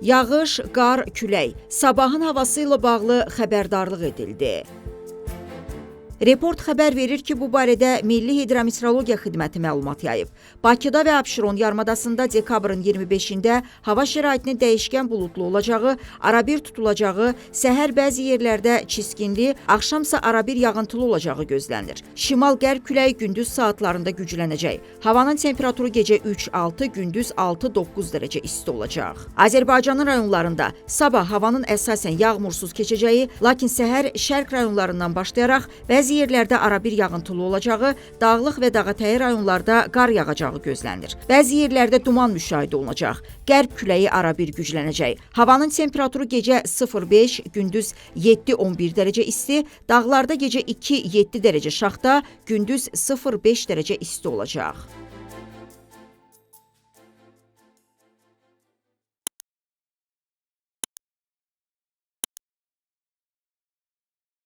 Yağış, qar, külək. Sabahın havası ilə bağlı xəbərdarlıq edildi. Report xəbər verir ki, bu barədə Milli Hidrometeorologiya Xidməti məlumat yayıb. Bakıda və Abşeron yarımadasında dekabrın 25-də hava şəraitinin dəyişkən buludlu olacağı, arabir tutulacağı, səhər bəzi yerlərdə çiskinli, axşamsa arabir yağıntılı olacağı gözlənilir. Şimal-qərb küləyi gündüz saatlarında güclənəcək. Havanın temperaturu gecə 3-6, gündüz 6-9 dərəcə isti olacaq. Azərbaycanın rayonlarında sabah havanın əsasən yağmursuz keçəcəyi, lakin səhər şərq rayonlarından başlayaraq bəzi yerlərdə arabir yağıntılı olacağı, dağlıq və dağətəyi rayonlarda qar yağacağı gözlənilir. Bəzi yerlərdə duman müşahidə olunacaq. Qərb küləyi arabir güclənəcək. Havanın temperaturu gecə 0-5, gündüz 7-11 dərəcə isti, dağlarda gecə 2-7 dərəcə şaxta, gündüz 0-5 dərəcə isti olacaq.